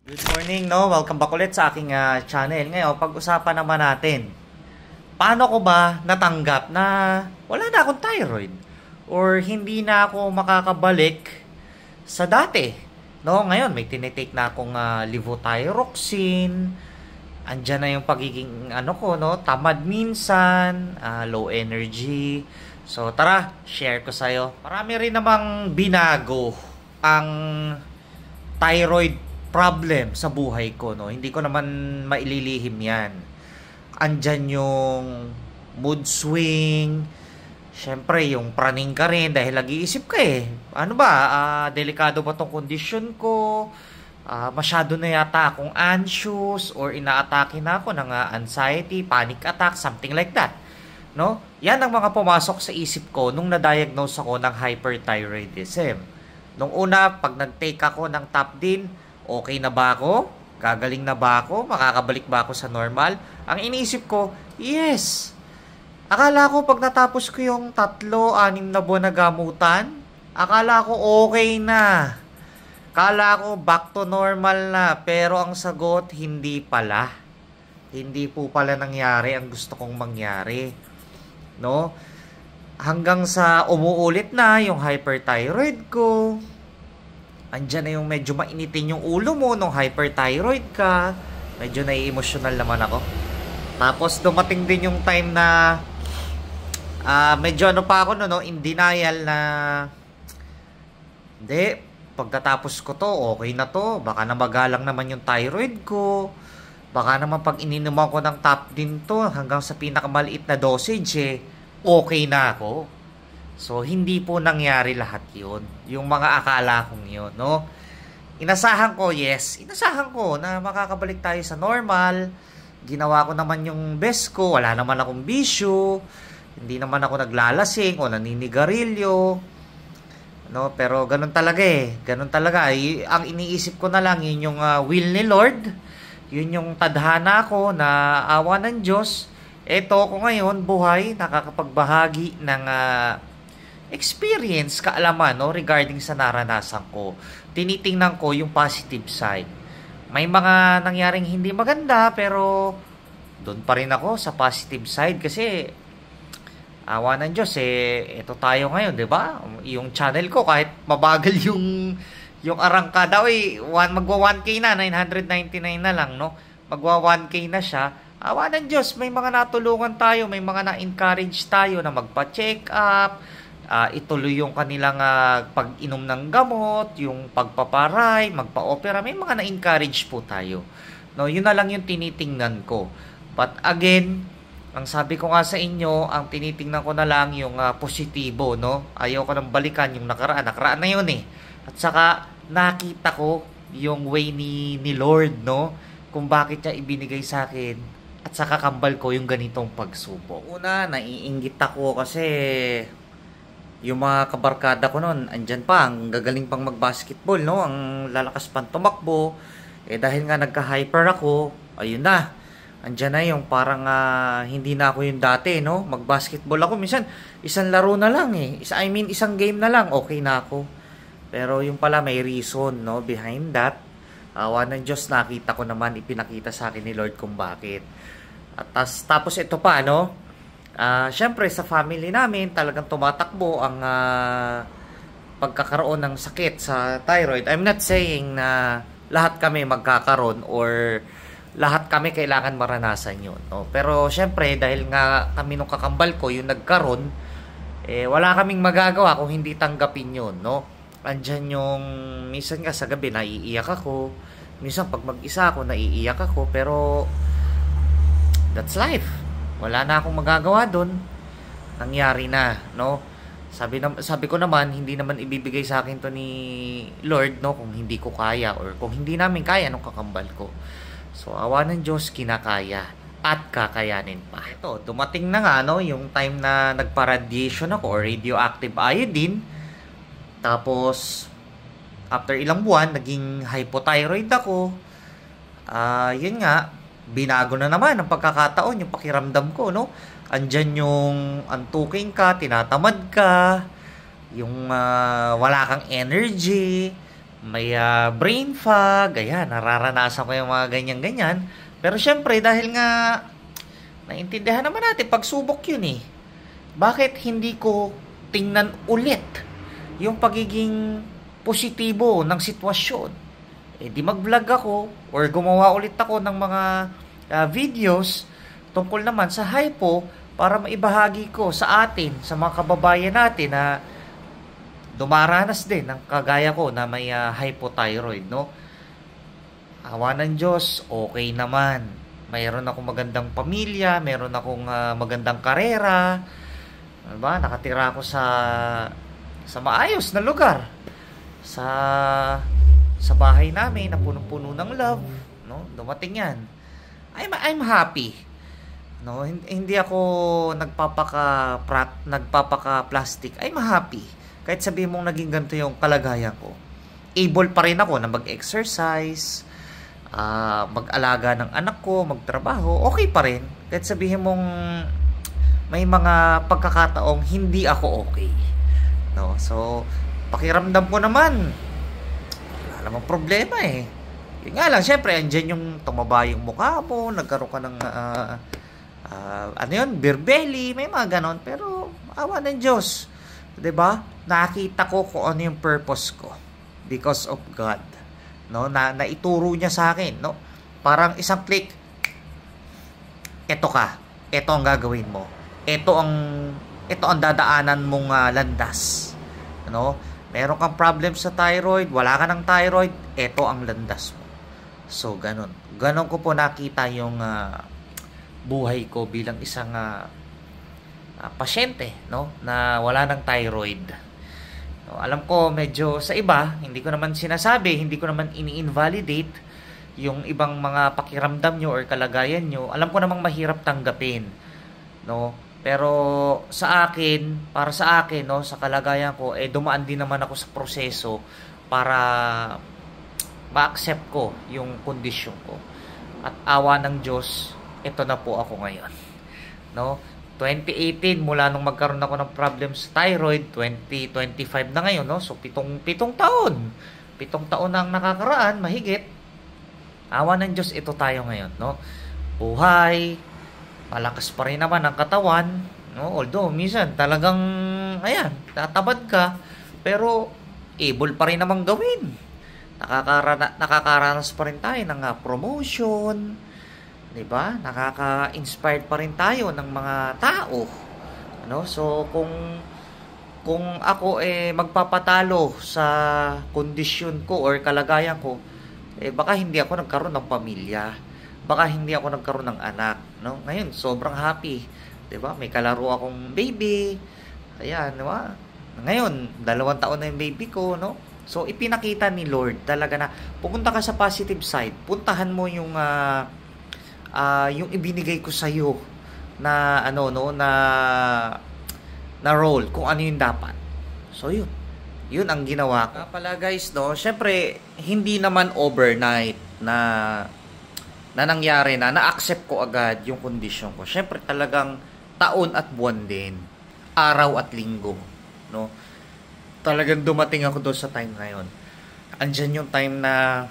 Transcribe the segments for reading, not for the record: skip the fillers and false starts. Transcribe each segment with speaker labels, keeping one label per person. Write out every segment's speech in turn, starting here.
Speaker 1: Good morning, no? Welcome back ulit sa aking channel. Ngayon, pag-usapan naman natin, paano ko ba natanggap na wala na akong thyroid? Or hindi na ako makakabalik sa dati? No? Ngayon, may tinitake na akong levothyroxine. Andyan na yung pagiging, tamad minsan, low energy. So, tara, share ko sa'yo. Marami rin namang binago ang thyroid problem sa buhay ko, no? Hindi ko naman maililihim yan. Andyan yung mood swing, syempre yung praning ka rin dahil nag-iisip ka eh. Ano ba, delikado ba tong kondisyon ko? Masyado na yata akong anxious or inaatake na ako ng anxiety, panic attack, something like that. No? Yan ang mga pumasok sa isip ko nung na-diagnose ako ng hyperthyroidism. Nung una, pag nag-take ako ng Topdin, okay na ba ako? Gagaling na ba ako? Makakabalik ba ako sa normal? Ang iniisip ko, yes. Akala ko pag natapos ko yung 3-6 na buwan na gamutan, akala ko okay na. Akala ko back to normal na. Pero ang sagot, hindi pala. Hindi po pala nangyari ang gusto kong mangyari. No? Hanggang sa umuulit na yung hyperthyroid ko. Andyan na yung medyo mainitin yung ulo mo nung hyperthyroid ka. Medyo nai-emotional naman ako. Tapos dumating din yung time na medyo pa ako no, in denial na hindi, pagkatapos ko to, okay na to. Baka na magalang naman yung thyroid ko. Baka naman pag ininuman ko ng Topdin to hanggang sa pinakamaliit na dosage okay na ako. So, hindi po nangyari lahat yun. Yung mga akala kong yun, no? Inasahan ko, yes. Inasahan ko na makakabalik tayo sa normal. Ginawa ko naman yung best ko. Wala naman akong bisyo. Hindi naman ako naglalasing o naninigarilyo. No? Pero ganun talaga eh. Ganun talaga. Ang iniisip ko na lang, yun yung will ni Lord. Yun yung tadhana ko na awa ng Diyos. Eto ko ngayon, buhay, nakakapagbahagi ng experience, kaalaman, no, regarding sa naranasan ko. Tinitingnan ko yung positive side. May mga nangyaring hindi maganda, pero doon pa rin ako sa positive side kasi awa ng Diyos, ito tayo ngayon, di ba? Yung channel ko, kahit mabagal yung arangkada, magwa 1K na, 999 na lang, no? Magwa 1K na siya. Awa ng Diyos, may mga natulungan tayo, may mga na-encourage tayo na magpa-check up, ituloy yung kanilang pag-inom ng gamot, yung pagpaparay, magpa-opera, may mga na-encourage po tayo. No, yun na lang yung tinitingnan ko. But again, ang sabi ko nga sa inyo, ang tinitingnan ko na lang yung positibo, no? Ayaw ko nang balikan yung nakaraan. Nakaraan na yun eh. At saka nakita ko yung way ni Lord, no? Kung bakit niya ibinigay sa akin at saka kambal ko yung ganitong pagsubok. Una, naiinggit ako kasi yung mga kabarkada ko noon, andyan pa, ang gagaling pang mag-basketball, no? Ang lalakas pang tumakbo. Dahil nga nagka-hyper ako, ayun na. Andyan na yung parang hindi na ako yung dati, no? Mag-basketball ako. Minsan, isang laro na lang eh. Isang game na lang, okay na ako. Pero yung pala may reason, no? Behind that. Awa ng Diyos, nakita ko naman, ipinakita sa akin ni Lord kung bakit. At tapos ito pa, no? Syempre sa family namin talagang tumatakbo ang pagkakaroon ng sakit sa thyroid. I'm not saying na lahat kami magkakaroon or lahat kami kailangan maranasan yun, no? Pero syempre dahil nga kami nung kakambal ko yung nagkaroon, wala kaming magagawa kung hindi tanggapin yun, no? Andyan yung minsan nga sa gabi naiiyak ako, minsan pag mag-isa ako naiiyak ako, pero that's life. Wala na akong magagawa doon. Nangyari na, no? Sabi ko naman, hindi naman ibibigay sa akin to ni Lord, no? Kung hindi ko kaya or kung hindi namin kaya nung kakambal ko. So, awa ng Diyos, kinakaya at kakayanin pa. Ito, dumating na nga, no? Yung time na nagpa-radiation ako or radioactive iodine. Tapos, after ilang buwan, naging hypothyroid ako. Yun nga, binago na naman ang pagkakataon, yung pakiramdam ko, no? Andyan yung antuking ka, tinatamad ka, yung wala kang energy, may brain fog, ayan, nararanasan ko yung mga ganyan-ganyan. Pero syempre, dahil nga, naintindihan naman natin, pagsubok yun eh. Bakit hindi ko tingnan ulit yung pagiging positibo ng sitwasyon? Eh di mag-vlog ako or gumawa ulit ako ng mga videos tungkol naman sa hypo para maibahagi ko sa atin, sa mga kababayan natin na dumaranas din ng kagaya ko na may hypothyroid, no? Awa ng Diyos, okay naman. Mayroon akong magandang pamilya, mayroon akong magandang karera. Diba? Nakatira ako sa maayos na lugar. Sa bahay namin na punong-puno ng love, no? Dumating 'yan. I'm happy. No, hindi ako nagpapaka-plastic. I'm happy. Kahit sabihin mong naging ganito yung kalagayan ko. Able pa rin ako na mag-exercise, mag-alaga ng anak ko, magtrabaho, okay pa rin. Kahit sabihin mong may mga pagkakataong hindi ako okay. No, so pakiramdam ko naman wala namang problema eh. Yun nga lang, syempre andyan yung tumaba yung mukha mo, nagkaroon ka ng beer belly, may mga ganon, pero awa ng Diyos, 'di ba? Nakita ko kung ano yung purpose ko because of God, no? Naituro niya sa akin, no? Parang isang click, eto ka, eto ang gagawin mo, ito ang dadaanan mong landas, no? Meron kang problem sa thyroid, wala ka ng thyroid, eto ang landas mo. So ganon ko po nakita yung buhay ko bilang isang pasyente, no, na wala ng thyroid. No, alam ko medyo sa iba, hindi ko naman sinasabi, hindi ko naman ini-invalidate yung ibang mga pakiramdam nyo or kalagayan nyo. Alam ko namang mahirap tanggapin, no, pero sa akin, para sa akin, no, sa kalagayan ko, dumaan din naman ako sa proseso para ma-accept ko yung kondisyon ko. At awa ng Diyos, ito na po ako ngayon, no. 2018 mula nung magkaroon ako ng problem sa thyroid, 2025 na ngayon, no. So pitong taon na ang nakakaraan, mahigit. Awa ng Diyos, ito tayo ngayon, no. Buhay, malakas pa rin naman ang katawan, no. Although minsan talagang ayan, tatabad ka, pero able pa rin namang gawin. Nakakaranas pa rin tayo ng promotion, 'di ba? Nakaka-inspired pa rin tayo ng mga tao. Ano? So kung ako magpapatalo sa kondisyon ko or kalagayan ko, baka hindi ako nagkaroon ng pamilya. Baka hindi ako nagkaroon ng anak, no? Ngayon, sobrang happy, 'di ba? May kalaro akong baby. Ayan, 'di ba? Ngayon, 2 taon na yung baby ko, no? So ipinakita ni Lord talaga na pupunta ka sa positive side. Puntahan mo yung ibinigay ko sa iyo na na role, kung ano yung dapat. So yun ang ginawa ko. Pala guys, no, syempre hindi naman overnight na nangyari na-accept ko agad yung condition ko. Syempre talagang taon at buwan din, araw at linggo, no. Talagang dumating ako doon sa time na yun. Andyan yung time na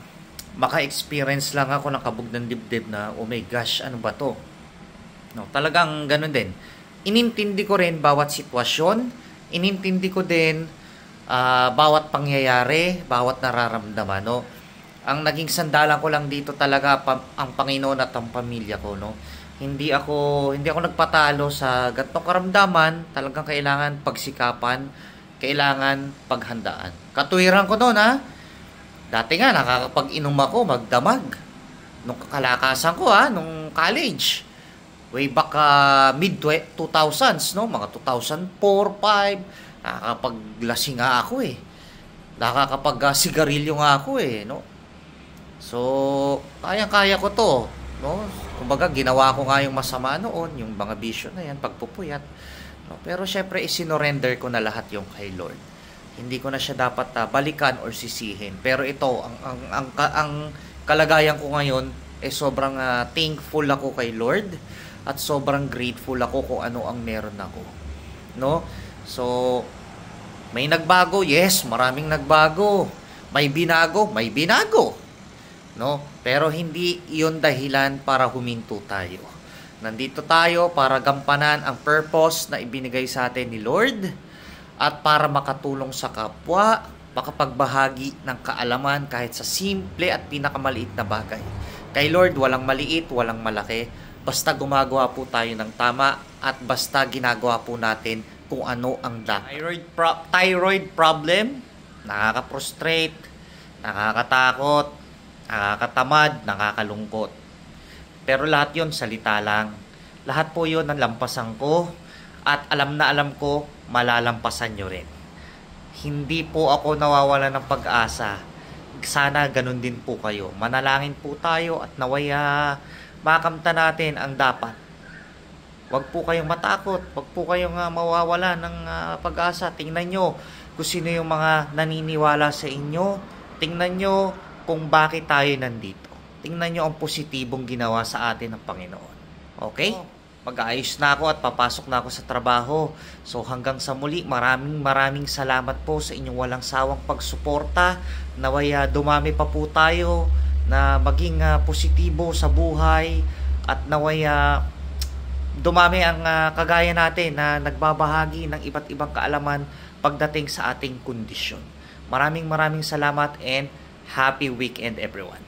Speaker 1: maka-experience lang ako ng kabog ng dibdib na, oh my gosh, ano ba to? No, talagang ganun din. Inintindi ko rin bawat sitwasyon, inintindi ko din bawat pangyayari, bawat nararamdaman, no. Ang naging sandalan ko lang dito talaga ang Panginoon at ang pamilya ko, no. Hindi ako nagpatalo sa ganitong karamdaman, talagang kailangan pagsikapan, kailangan paghandaan. Katuwiran ko noon, ha. Dati nga, nakakapag-inom ako, magdamag. Nung kalakasan ko, nung college. Way back mid-2000s, no? Mga 2004, 2005. Nakakapaglasing nga ako, Nakakapag-sigarilyo nga ako, no? So, kaya ko to, no? Kumbaga, ginawa ko nga yung masama noon, yung mga bisyo na yan, pagpupuyat. No? Pero syempre, isinorender ko na lahat yung kay Lord. Hindi ko na siya dapat balikan or sisihin. Pero ito, ang kalagayan ko ngayon, sobrang thankful ako kay Lord at sobrang grateful ako kung ano ang meron ako. No? So, may nagbago. Yes, maraming nagbago. may binago, no? Pero hindi 'yon dahilan para huminto tayo. Nandito tayo para gampanan ang purpose na ibinigay sa atin ni Lord at para makatulong sa kapwa, makapagbahagi ng kaalaman kahit sa simple at pinakamaliit na bagay. Kay Lord, walang maliit, walang malaki. Basta gumagawa po tayo ng tama at basta ginagawa po natin kung ano ang dapat. Thyroid problem, nakaka-frustrate, nakakatakot, nakakatamad, nakakalungkot. Pero lahat yon salita lang. Lahat po yon ang lampasan ko at alam na alam ko malalampasan nyo rin. Hindi po ako nawawala ng pag-asa. Sana ganun din po kayo. Manalangin po tayo at nawaya makamta natin ang dapat. Huwag po kayong matakot. Huwag po kayong mawawala ng pag-asa. Tingnan nyo kung sino yung mga naniniwala sa inyo. Tingnan nyo kung bakit tayo nandito. Tingnan nyo ang positibong ginawa sa atin ng Panginoon. Okay? Mag-aayos na ako at papasok na ako sa trabaho. So hanggang sa muli, maraming salamat po sa inyong walang sawang pagsuporta. Nawaya dumami pa po tayo na maging positibo sa buhay at nawaya dumami ang kagaya natin na nagbabahagi ng iba't ibang kaalaman pagdating sa ating kondisyon. Maraming salamat and happy weekend everyone.